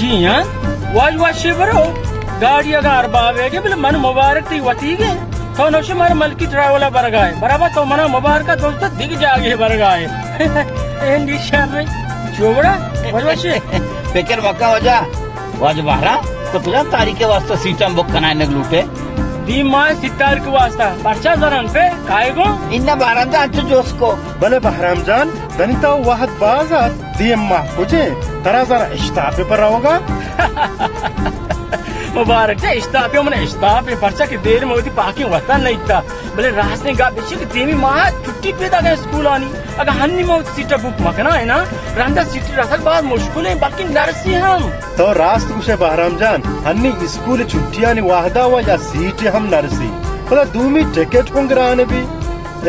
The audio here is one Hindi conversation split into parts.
जी हाँ वाज वाशे बरो गाड़ी अगर बावेगे बोले मन मुबारक थी वती गे तो नौशे मार मलकी ट्रैवल बरगाए बराबर तो मना मुबारक दोस्त दिख जागे बरगाए एंडी शर्म चोबड़ा वाज वाशे पेकर मक्का हो जा वाज बहरा तो तुझा तारीख के वास्ते सीटम बुक कराने लूटे दी माँ सितार के वास्ता पर्चा जरन पे कायगो इन्ना बहराम जान अच्छे जोश को बले बहराम जान दनिता वाहद बाजार दी माँ कुछे तरा जरा इश्तापे पर रहोगा मुबारक थे इश्तापे मैंने इश्तापे पर्चा की देर में होती पाकी वतन नहीं था बोले रास्ते गा बिछे की देवी माँ छुट्टी पे था गए स्कूल आनी अगर हन्नी में सीटा बुक मकना है ना रंदा सीटी रसल बहुत मुश्किल है बाकी नरसी हम तो रास्त कुशे बहराम जान हन्नी स्कूल छुट्टियां वाहदा हुआ या सीट हम नरसी बोला दूमी टिकट होंगराने भी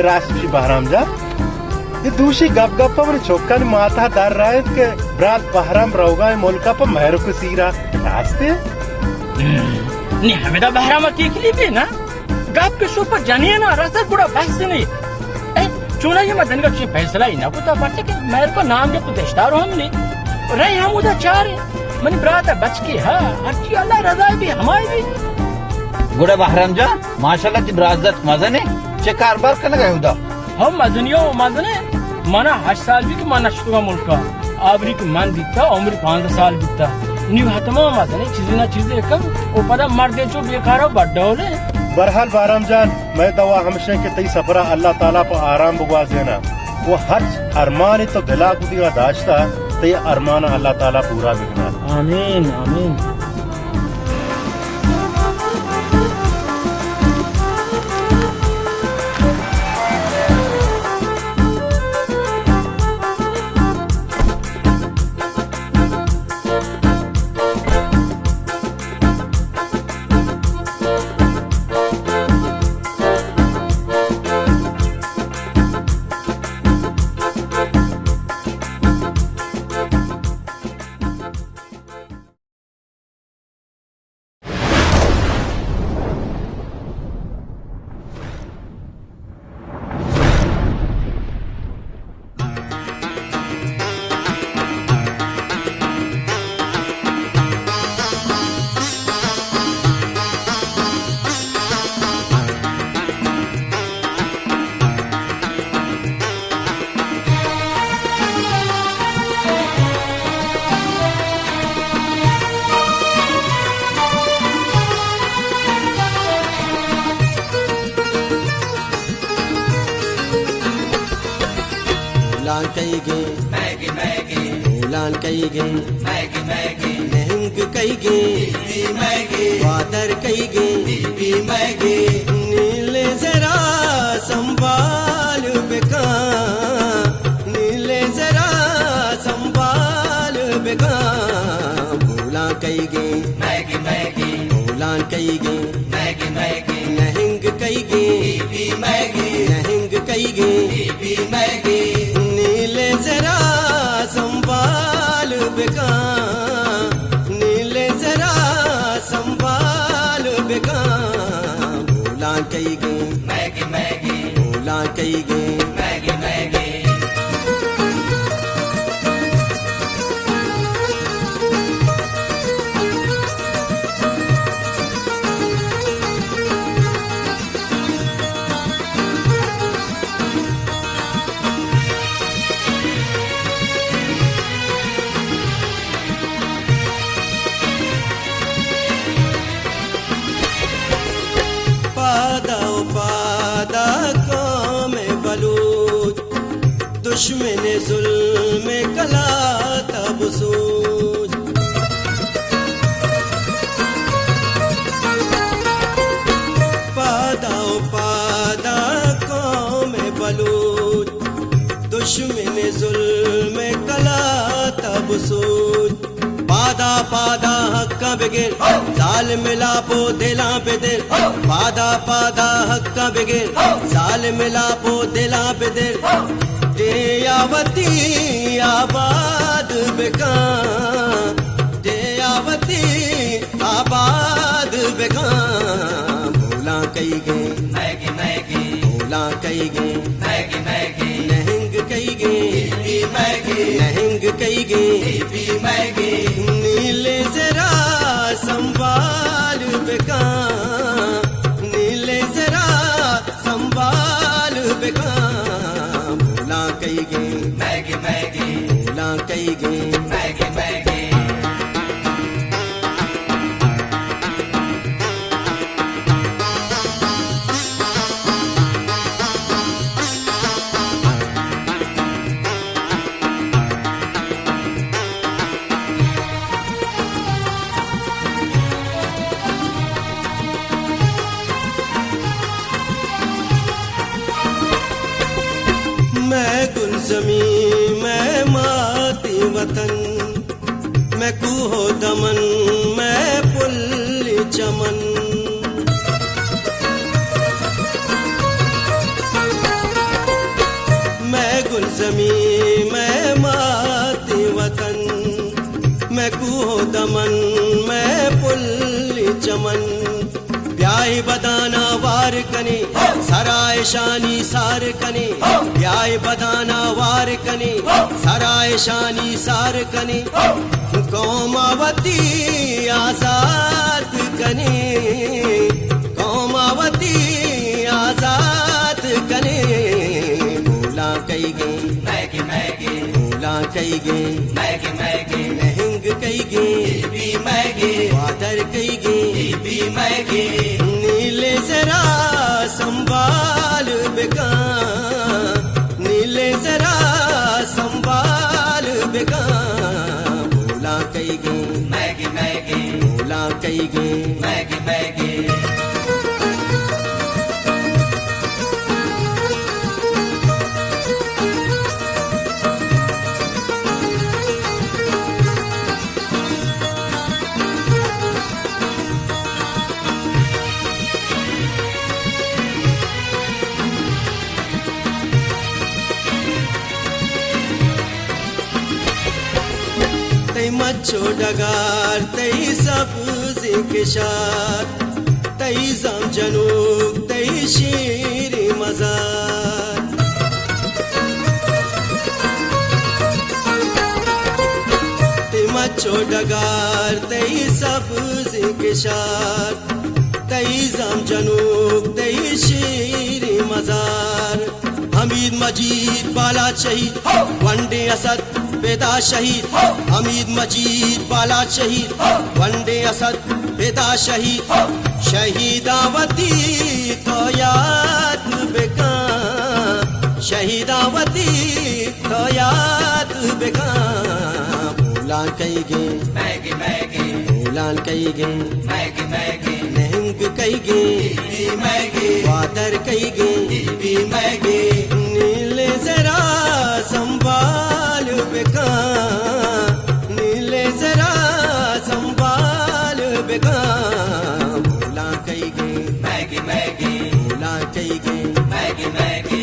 रास्त कुशी बहराम जान ये दूसरी गप गप पर चौका ने माथा दार रहा है के ब्रात बहराम रहोगा मुल्का पर महर को सीरा रास्ते नहीं हमें तो बहराम अकेली भी ना गप के शो पर जानिए ना रास्ता पूरा बस नहीं चुना ये मदन का कुछ फैसला ही ना कुछ पड़ते कि मेरे को नाम के कुछ इश्तार हमने रहे हम उधर चार मनी ब्रात बच के हाँ अच्छी अल्लाह रजा भी हमारी भी गुड़ा बहराम जा माशाल्लाह की ब्राजत मजने चे कारबार करने गए उदा हम मजनियो मजने मना 8 साल भी की मना शुरू मुल्क का आबरी की मन दिखता उम्र 5 साल दिखता न्यू हतमा मजने चीजें ना चीजें कम वो पता मर्दे जो बेकार बड्डा होले बरहाल बहराम जान मैं दवा हमेशा के तई सफरा अल्लाह ताला पर आराम बुगवा देना वो हर अरमान तो दिला कुदिया दाश्ता तो ये अरमान अल्लाह ताला पूरा बिगना आमीन आमीन कईगे मैगी मैगी उलान कईगे मैगी मैगी लहंग कईगे मैगी वादर कईगे मैगी नीले जरा संभाल बेका नीले जरा संभाल बेका उलान कईगे मैगी मैगी उलान कईगे मैगी मैगी लहंग कईगे मैगी लहंग कईगे मैगी जरा संभाल बेका नीले जरा संभाल बेका भूला कई गए मैगी मैगी भूला कई गए मैगी मैगी दुश्मन जुल्म कला तब सूझ पादा पादा कौम बलूच दुश्मन जुल्म कला तब सूझ पादा पादा हक्का बिगिर जाल मिला पो दिला बेदिर पादा पादा हक्का बिगिर जाल मिला पो दिला बेदिर देयावती आबाद बेका देयावती आबाद बेका भूला कई गए मैगी मैगी भूला कई गए मैगी मैगी लहंग कई गए मैगी लहंग कई गए मैगी नीले संभाल बेका नीले जरा संभाल बेका भूला कई गे मैगे मैगे भूला कई गे मैगे मैगे मैं गुलजमी मैं माती वतन मैं कूहो दमन मैं पुल्ली चमन मैं गुलजमी मैं माती वतन मैं कूहो दमन मैं पुल्ली चमन ब्याय बदाना वार कने सराय शानी सार कने ब्याय बदाना वार कने सराय शानी सार कने कौमावती आजाद कने कौमावती आजाद कने भूला कई गे मैगे मैगे भूला कई गे मैगे मैगे नहिंग कई गे भी मैगे वादर कई गे भी मैगे नीले जरा संभाल बेका नीले जरा संभाल बेका भूला कई गे मैगे मैगे भूला कई गे मैगे मैगे तई मच्छो डगार तई सब्ज़ किशार तई जम जनूब तई शीरी मजार तई मच्छो डगार तई सब्ज़ किशार तई जम जनूब तई शीरी मजार हमीद मजीद बाला शहीद वनडे असद बेदा शहीद हमीद मजीद बाला शहीद वनडे असद बेदा शहीद शहीदावती तो याद बेका शहीदावती तो याद बेका भूला कई गे मैगे मैगे भूला कई गे मैगे मैगे नहिंग कई गे मैगे वादर कई गे भी मैगे नीले जरा संभाल बेका नीले जरा संभाल बेका भूला कई गे मैगे मैगे भूला कई गे मैगे मैगे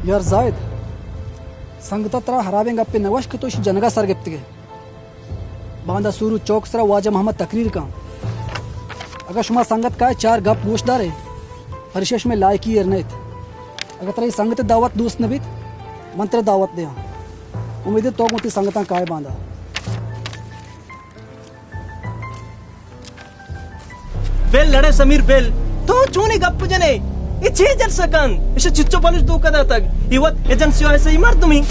यार जायद संगता तरा हरावें गप्पे नवश के तो जनगा सर गिप्तगे बांदा सूरू चौक सरा वाजा मोहम्मद तकरीर का अगर शुमा संगत का 4 गप गोशदारे हरशेष में लायकी एरनेत अगर तरा संगत दावत दोस्त नबीत मंत्र दावत दे उम्मीद तो मोती संगता काय बांधा बेल लड़े समीर बेल तो चूनी गप्प जने ये चीजर सकन इसे चिच्चो पलिश दो कदा तक इवत एजेंसी ऐसे ही मर तुम्ही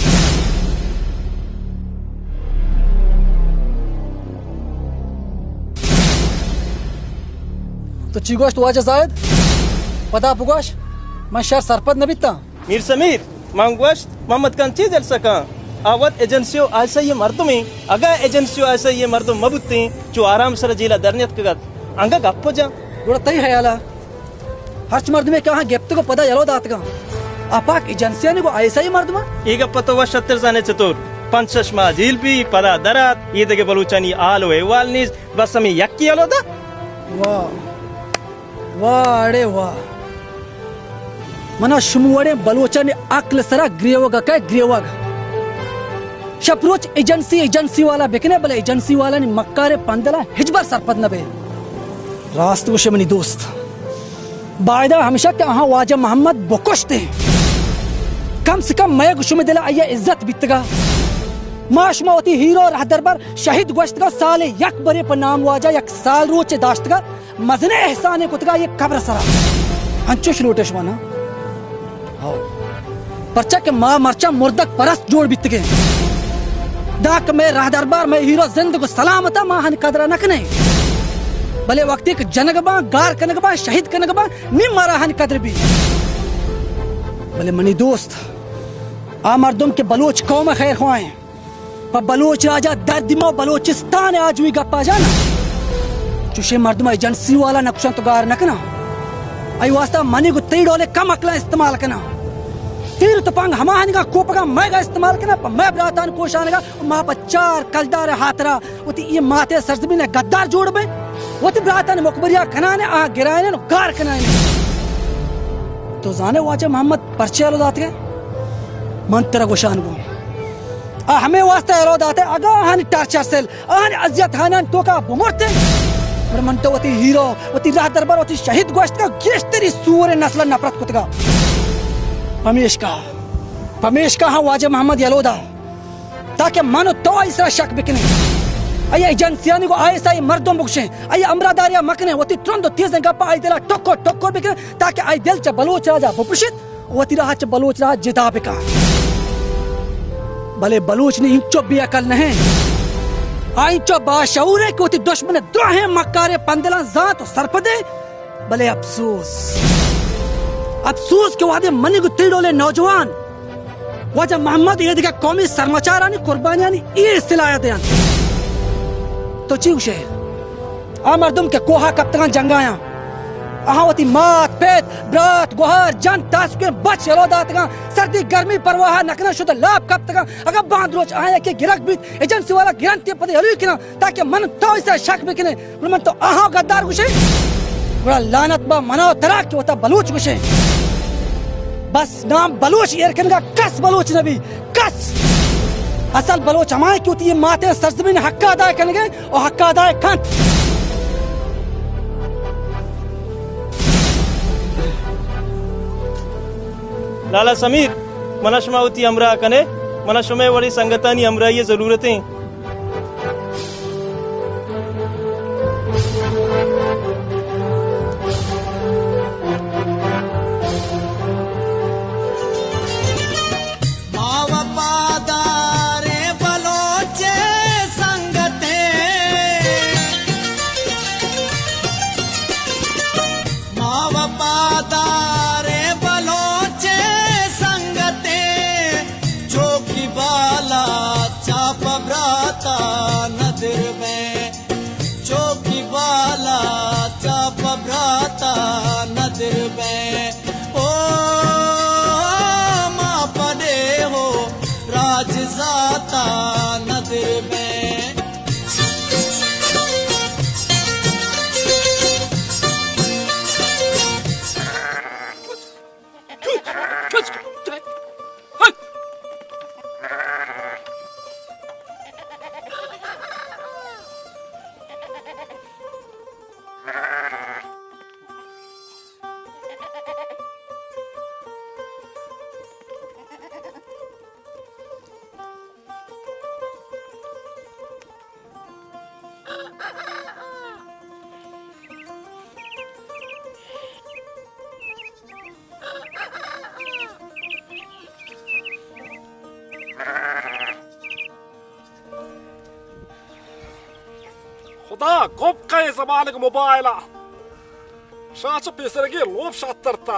तो चीगोश वाजा जायद पता पुगोश मैं शहर सरपंच नबीता मीर समीर मांगवश मोहम्मद खान चीजर सका आवत एजेंसियों ऐसे ये मर्दुमी अगर एजेंसियों ऐसे ये मर्दुम मबुत्ती जो आराम सर जिला दरनियत कगत अंगा गप्पो जा गोड़ा तई है याला हर्च मर्द में कहा गेप्त को पता यलो दात का अपाक एजेंसिया ने को ऐसा ही मर्द में ಈಗ ಪತವ ಶತ್ತರ ಜಾನೆ ಚತುರ್ ಪಂಚಶ್ಮಾ ಜಿಲ್ಪಿ ಪದ ದರಾತ್ ಈದಗೆ ಬಲೂಚನಿ ಆಲು ಎವಾಲ್ನಿಸ್ ಬಸಮಿ ಯಕ್ಕಿ ಅಲೋದ वाह वाह अरे वाह मना शुमुवड़े बलोचन अक्ल सरा ग्रेवगा का ग्रेवगा शप्रोच एजेंसी वाला बेकने बले एजेंसी वाला ने मक्कारे पंदला हिजबर सरपत नबे रास्त को शमनी दोस्त बायदा हमेशा के अहा वाजा मोहम्मद बोकोशते कम से कम मैं गुशु में दिला आया इज्जत बितगा माशमावती हीरो रह दरबार शहीद गोश्त का साले यक बरे पर नाम वाजा यक साल रोच दाश्त का मजने एहसाने कुतगा ये कब्र सरा अंचुश लोटेश माना हाँ परचा के माँ मरचा मुर्दक परस्त जोड़ बित गए दाक में राह दरबार में हीरो जिंद को सलामता माँ हन कदरा नकने भले वक्त एक जनगबा गार कनगबा शहीद कनगबा निम मारा हन कदर भी भले मनी दोस्त आ मर्दुम के बलोच कौम खैर हुए पर बलोच राजा दर्दिमो बलोचिस्तान आज हुई गप्पा जाना चुशे मर्दुम एजेंसी वाला नक्शा तो गार नकना आई वास्ता मनी को तीर डोले कम अकला इस्तेमाल करना तीर तो पंग हमाहन का कोपगा मैं का इस्तेमाल करना पर मैं ब्रातान कोशान का मां पर चार कलदार हाथरा उती ये माते सरजमी ने गद्दार जोड़ में वो ती ब्रातान मुकबरिया खनाने आ गिराने नो गार खनाने तो जाने वाचे मोहम्मद परचे आलो दात के मंत्र गोशान को आ हमें वास्ते आलो दाते अगा हन टार्चर सेल आन अजियत हानन तो का बुमरते और मंतो वती हीरो वती राह दरबार वती शहीद गोश्त का गिरश्तरी सूर नस्ल नफरत कुतगा पमेश का हाँ वाजे मोहम्मद यलोदा ताकि मानो तो इसरा शक बिकने अये एजेंसियानी को ऐसा ही मर्दों बुक्शे अये अमरादारिया मकने वती तुरंत तेज गप्पा आई दिला टक्को बिकने ताकि आई दिल च बलोच राजा बुपुशित वती राह च बलोच राज जिदा बिका भले बलोच ने इंचो भी अकल नहीं आइंचो बाशऊर है कि वती दुश्मन द्रोहे मक्कारे पंदला जात सरपदे भले अफसोस के वादे मनी को तिड़ोले नौजवान वजह मोहम्मद ये दिखा कौमी सरमचारा ने कुर्बानियां ने ये सिलाया दे तो चीउशे आ मर्दुम के कोहा कब तक जंगाया आहावती मात पेट ब्रात गुहार जन तास के बच चलो दात का सर्दी गर्मी परवाह नकना शुद्ध लाभ कब तक अगर बांध रोज आया के गिरक भी एजेंसी वाला गिरंती पदे हलु किना ताकि मन तो इसे शक में किने मन तो आहा गद्दार गुशे बड़ा लानत बा मनाओ तराक के होता बलूच गुशे बस नाम बलूच एरकन का कस बलूच नबी कस असल बलोच हमारे क्यों ये माते सरजमीन हक्का अदा करेंगे और हक्का अदा खंत लाला समीर मनशमावती अमरा कने मनशमे वड़ी संगतानी अमरा ये जरूरतें खुदा गोप का जमाने का मोबाइल शाच पेसरगी लोब शातरता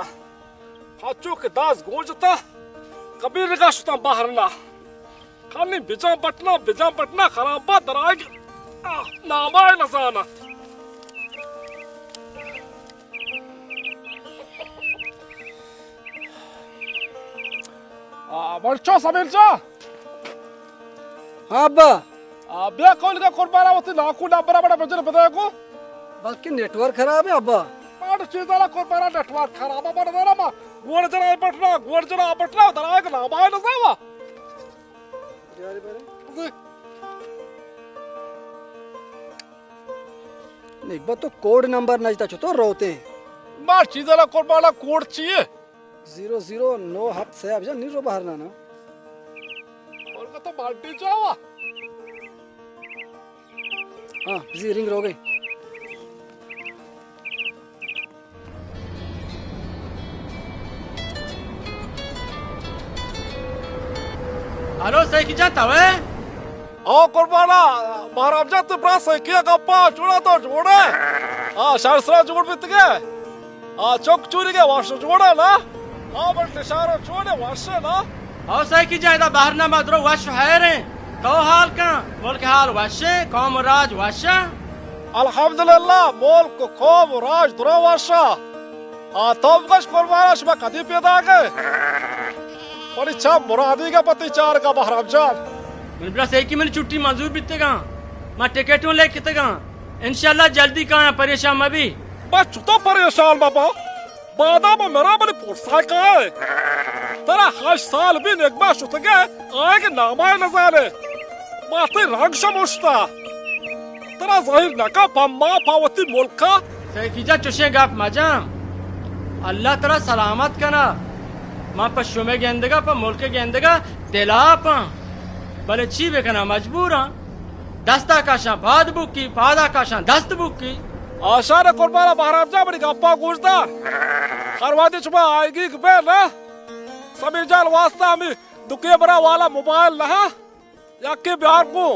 हाचो के दास गोजता कबीर का शुता बाहरना खाली बिजा बटना खराबा दराग नामाय नजाना बच्चों समीरचा हाँ अब्बा बिया कौन का कुर्बाना होती लाखों नंबर बड़ा बजर बताया को बल्कि नेटवर्क खराब है अब्बा पाड़ चीज़ाला कुर्बाना नेटवर्क खराब है बड़ा देना मा गोड़ जना बटना दराग नामाय नजावा नहीं बस तो कोड नंबर नजता तो रोते मार चीज़ाला कुर्बाना कोड चाहिए 0097 से अब जा नहीं रो बाहर ना और का तो बाल्टी जावा हाँ बिजी रिंग रो गई हेलो सही की जाता है ओ कुर्बाना महाराज जा तो बड़ा सही किया गप्पा जोड़ा तो जोड़े शास्त्रा जोड़ बित गए चौक चोरी के वाश जोड़े ना बट इशारा छोड़े वाश ना और सही की जायदा बाहर ना मदरो वश है रे तो हाल का बोल के हाल वशे कौम राज वशा अल्हम्दुलिल्लाह मोल को खूब राज दुरा वाशा तब कश कुर्बाना शुभ कदी पैदा गए और इच्छा मुरादी का पति चार का बहराम जान मैंने बड़ा सही की मैंने छुट्टी मंजूर बीतेगा मैं टिकटों ले कितेगा इंशाल्लाह जल्दी कहाँ परेशान मैं भी बस तो परेशान बाबा बादा में मेरा बड़ी पुरसा का है तेरा 8 साल भी निकबा शुत गए आगे नामाय नजारे बातें रंग शमुश्ता तेरा जाहिर नका पम्मा पावती मुल्का सही की जा चुशे गाप मजाम अल्लाह तेरा सलामत करा माँ पर शुमे गेंदगा पर मुल्क गेंदगा दिला पा भले छी बेकना मजबूर हाँ दस्ता काशा बाद बुक की फादा काशा दस्त बुक की आशा ने कुर्बाना महाराज जा बड़ी गप्पा गूंजता खरवादी छुपा आएगी बे ना समीर जाल वास्ता में दुखे बरा वाला मोबाइल ना या के बिहार को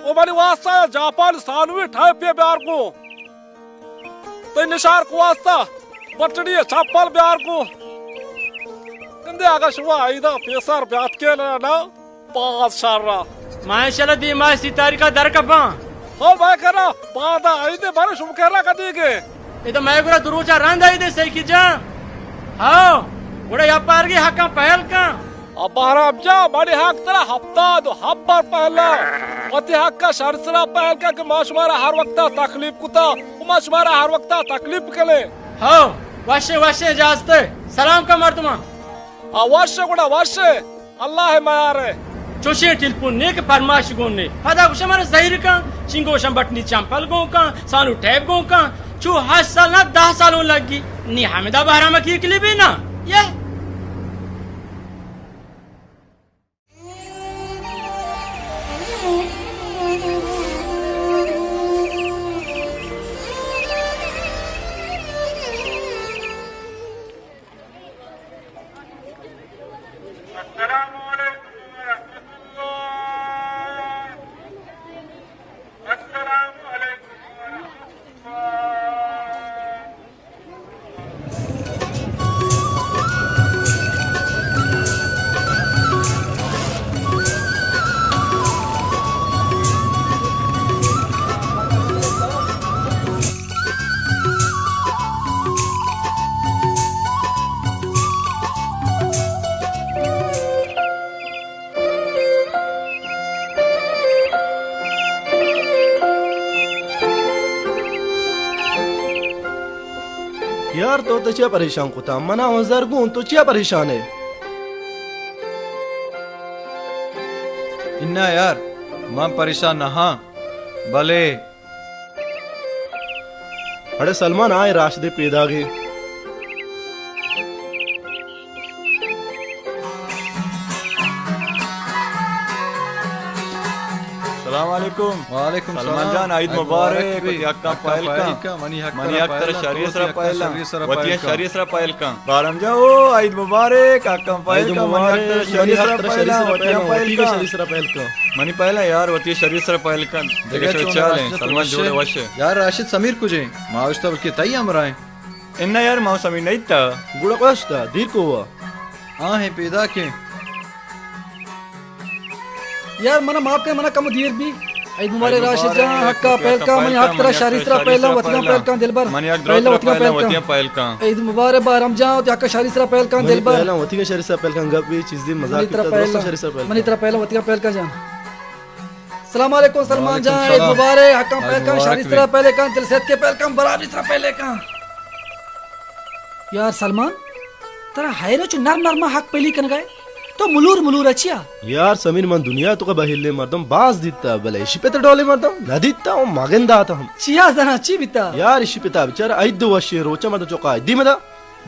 वो बड़ी वास्ता जापान सानवी ठाए पे बिहार को तो निशार को वास्ता बटड़ी छापल बिहार को कंदे आगा शुआ आईदा पेसर ब्यात के ना पास शारा माशाल्लाह दी माय सितारी का दर कपा हो भाई करा बादा आईदे बारे शुभ कहला कदी के ये तो मैं गुरा दुरुचा रंद आई दे सही की जा हाँ गुड़ा या पार की हक्का पहल का अब बाहर जा बड़ी हक तेरा हफ्ता दो हफ्ता पहला अति हक का शर्सरा पहल का कि माशमारा हर वक्त तकलीफ कुता माशमारा हर वक्त तकलीफ कले हाँ वशे वशे जास्ते सलाम का मर्तमा वर्षे गुड़ा वर्षे अल्लाह है मायारे चोशे टिलपुन ने के फरमाश गोने फदा कुछ हमारे जहीर का चिंगो शंबटनी चंपल गो का सानू टैब गो का चू 8 साल ना 10 सालों लगी नी हमेदा बहरा में की लिए भी ना ये यार तो क्या परेशान कुता मना वजर गुन तो क्या परेशान है इन्ना यार मां परेशान ना हाँ भले अरे सलमान आए राशदे पैदा गे सलाम वालेकुम। वालेकुम सलमान जान ईद मुबारक यक्का पायल का मनी अख्तर शरीय सरा पायल वतिया का शरीय सरा पायल का बारम जाओ ईद मुबारक अक्का पायल का मनी अख्तर शरीय सरा पायल वतिया पायल का शरीय सरा पायल का मनी पायल यार वतिया शरीय सरा पायल का देखो चाल है सलमान जोड़े वशे यार राशिद समीर कुजे माउस्ता बल्कि तई अमराए इन्ना यार माउ समीर नहीं था गुड़ा कष्टा दीर को हुआ हां है पैदा के यार मना माफ कर मना कम देर भी ईद मुबारक राशिद जान हक्का पहल का मनी हक तेरा शारीसरा पहला वतिया पहल का दिलबर मनी हक पहला वतिया पहल का ईद मुबारक बारम जाओ तो हक्का शारीसरा पहल का दिलबर पहला वतिया शारीसरा पहल का गप भी चीज दी मजाक करता दोस्त शारीसरा पहल मनी तेरा पहला वतिया पहल का जान सलाम अलैकुम सलमान जान ईद मुबारक हक्का पहल का शारीसरा पहले का दिल सेहत के पहल का बराबरी सरा पहले का यार सलमान तेरा हैरो चु नर नरमा हक पहली कन गए तो मुलूर अच्छिया यार समीर मन दुनिया तो का बहिले मर्दम बाज दिता भले इशी पे तो डोले मर्दम न दिता ओ मगंदा था हम चिया जना ची बिता यार इशी पे ता बेचारा 5 ವರ್ಷ रोचा मत चोका दी मदा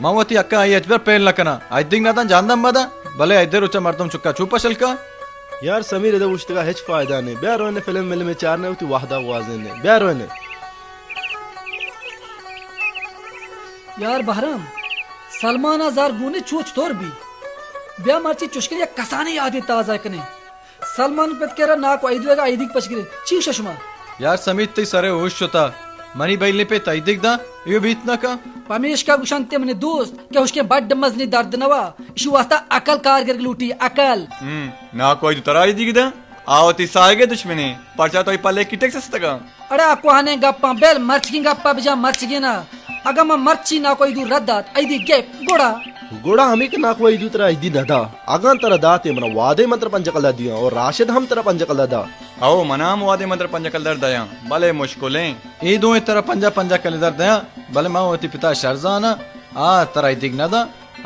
मावती अक्का आई एचबर पेन लकना आई दिग ना जानदम मदा भले आई रोचा मर्दम चुक्का चुपशल का यार समीर इधर उष्टगा हेच फायदा ने ब्यारो ने फिल्म मिल में चार ने होती वाहदा वाज़ ने ब्यारो ने यार बहरम सलमान हजार गुने चोच तोर भी ब्या मारची चुश्किलिया कसाने याद ताजा कने सलमान पेत केरा ना को आइदवेगा आइदिक पचगिरे ची शशमा यार समीत ती सरे होश होता मनी बैले पे तैदिक दा यो बीतना का पमेश का गुशांते मने दोस्त क्या उसके बड मजनी दर्द नवा इशु वास्ता अकल कारगर लूटी अकल ना कोई तो तराई दिगदा आवती सागे दुश्मनी परचा तो पल्ले की टेक्सस तका अरे कोहाने गप्पा बेल मर्च की गप्पा बिजा मर्च की ना अगर मैं मर्ची ना कोई दू रद्दात आइदी गेप गोड़ा हमें के ना कोई दूसरा इदी नदा अगन तरह दाते मना वादे मंत्र पंचकला दिया और राशिद हम तरह पंचकला दा आओ मनाम वादे मंत्र पंचकल दर दया भले मुश्किलें ए दो तरह पंजा कल दर दया भले मां होती पिता शर्जाना आ तरह दिग नदा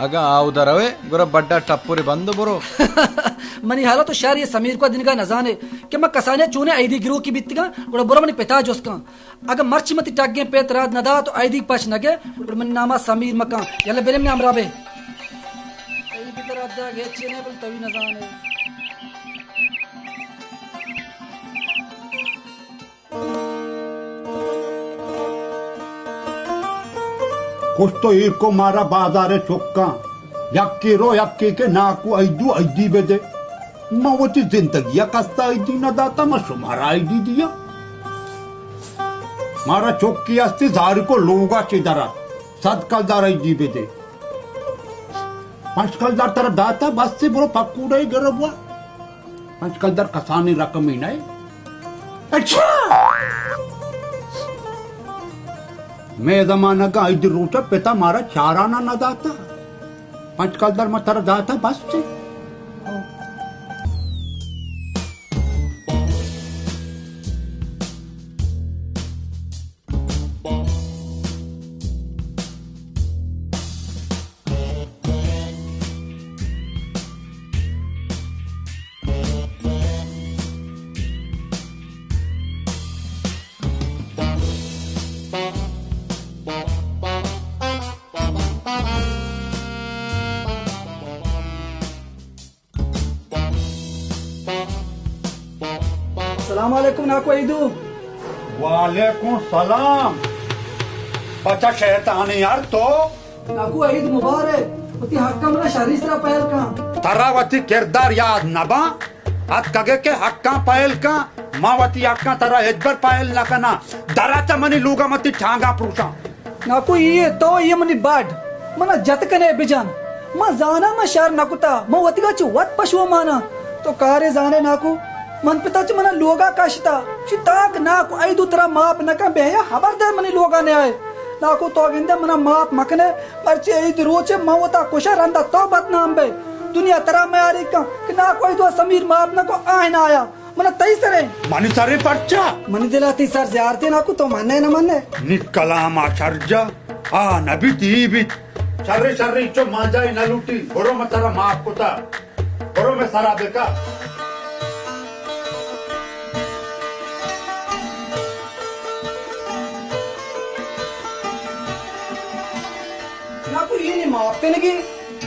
अगा आ उधर आवे गुरा बड्डा टप्पुरे बंद बरो मनी हाला तो शार ये समीर को दिन का नजाने कि मैं कसाने चूने आईदी गिरो की बित्तिगा गुड़ा बुरा मनी पिता जोस्का अगर मर्ची मती टागे पेत रात नदा तो आईदी पछ नगे गुड़ा मन नामा समीर मका यल्ला बेले में अमराबे आई बितर अद्दा गेचे ने बल तवी नजाने कुछ तो ईर को मारा बाजारे चुक्का यक्की रो यक्की के नाकू ऐदू ऐदी बेदे मवती जिंदगी कस्ता ऐदी न दाता मैं शुमारा ऐदी दिया मारा चौकी अस्ति झारी को लोगा चिदरा सद कलदार ऐदी बेदे पंच कलदार तरफ दाता बस से बोलो पक्कूड़ा ही गरबुआ पंच कलदार कसानी रकम ही नहीं अच्छा मैं जमाना का इधर रोटा पिता मारा चाराना न दाता पंचकलदर में तरह दाता बस से सलामकुम ना कोई दू वालेकुम सलाम बच्चा शैतान यार तो नाकू ईद मुबारक उती हक्का मना शरीसरा पहल का तरावती किरदार याद नबा अत कगे के हक्का पहल का मावती हक्का तरा एजबर पहल न कना दराचा मनी लूगा मती ठांगा प्रूसा नाकू ये तो ये मनी बाड मना जत कने बिजान मा जाना मा शहर नकुता मा वतिगा च वत पशु माना तो कारे जाने नाकू मन पिता च मना लोगा काशिता चिताक नाकू आई दूतरा माप नका बेया खबरदार मनी लोगा ने आए नाकू तो गिंदे मना माप मकने परचे ईद रोचे मवता कुशा रंदा तो बदनाम बे दुनिया तरा में आ रही का कि ना कोई तो समीर माप न को आयना आया मना तई सरे मनी सरे परचा मनी दिलाती सर ज़ियारते नाकू तो माने न माने निकलाम आशर्जा आ नबी तीबी शर्रे शर्रे चो मांजाई न लूटी घोरो में तरा माप कोता घोरो में सारा बेका नाकू ये नहीं माप करने की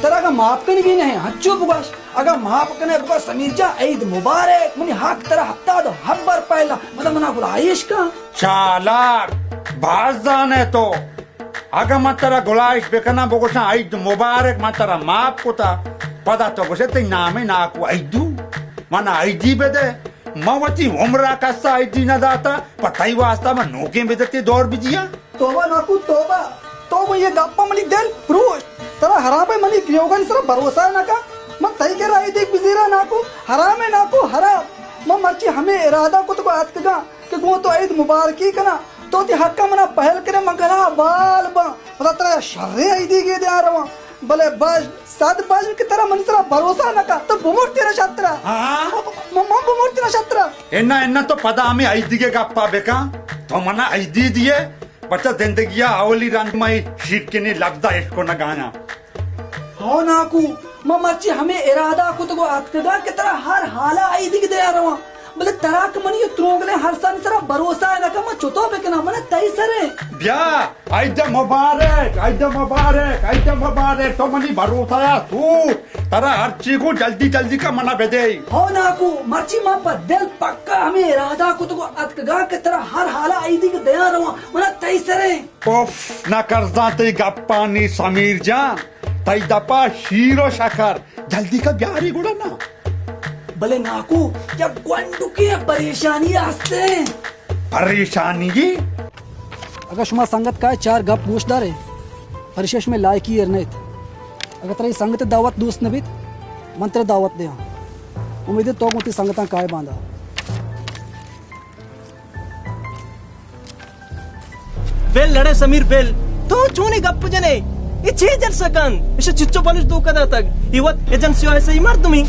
तरह का माप करने की नहीं हच्चो बुगाश अगर माप करने बुगा समीर जा ईद मुबारक मनी हक तरह हफ्ता दो हब्बर घबराइश का चालाक बाजाने तो अगर मतरा गुलाइश बेकना बोगोसा आइद मुबारक मतरा माप कोता पदा तो गोसे ते नामे नाकु आइदू मना आइदी बेदे मवती उमरा कसा आइदी न दाता पताई वास्ता में नोके बेदते दौर बिजिया तोबा नाकू तोबा तो ये गप्पा मनी देन प्रूश तरा हराबे मनी क्योगन सर भरोसा ना का म तई के राई देख बिजीरा नाकू हरामे नाकू हराम म मर्ची हमें इरादा को तो बात कगा कि गो तो ईद मुबारकी कना तो ती हक्का मना पहल करे मंगला बाल बा पता तरा शर्रे ईदी के दे रवा भले बस साद बाज की तरह मनसरा भरोसा ना का तो बुमुर्ती ना छात्रा हां मम्मा बुमुर्ती ना छात्रा एन्ना एन्ना तो पदा हमें आइदी के गप्पा बेका तो मना आइदी दिए बच्चा जिंदगिया आवली रंग में शीट के ने लगदा इसको ना गाना हो नाकू म मर्ची हमें इरादा को तो अतकदा की तरह हर हाला ईदी के दे रवा बोले तराक मनी त्रोगले हर सन सरा भरोसा है ना का म चुतो बेकना मने तई सरे ब्या आइदा मुबारक तो मनी भरोसा या तू तरा हर चीज को जल्दी जल्दी का मना बेदे हो नाकू मर्ची मा पर दिल पक्का हमें इरादा को तो अतकगा के तरह हर हाला ईदी के दया रवा मने तई सरे उफ ना करदा ते गप्पा नी समीर जान तई दपा शीरो शकर जल्दी का ब्यारी गुड़ा ना भले नाकू क्या ग्वंडू की परेशानी आस्ते परेशानी अगर शुमा संगत का चार गप गोशदार है परिशेष में लायकी एरनेत अगर तेरी संगत दावत दोस्त नबीत मंत्र दावत दे उम्मीद तो मोती संगता काय बांधा बेल लड़े समीर बेल तो चूनी गप जने ये 6 जन सकन इसे चिच्चो पॉलिश दो कदा तक इवत एजेंसी ऐसे ही मर तुम्ही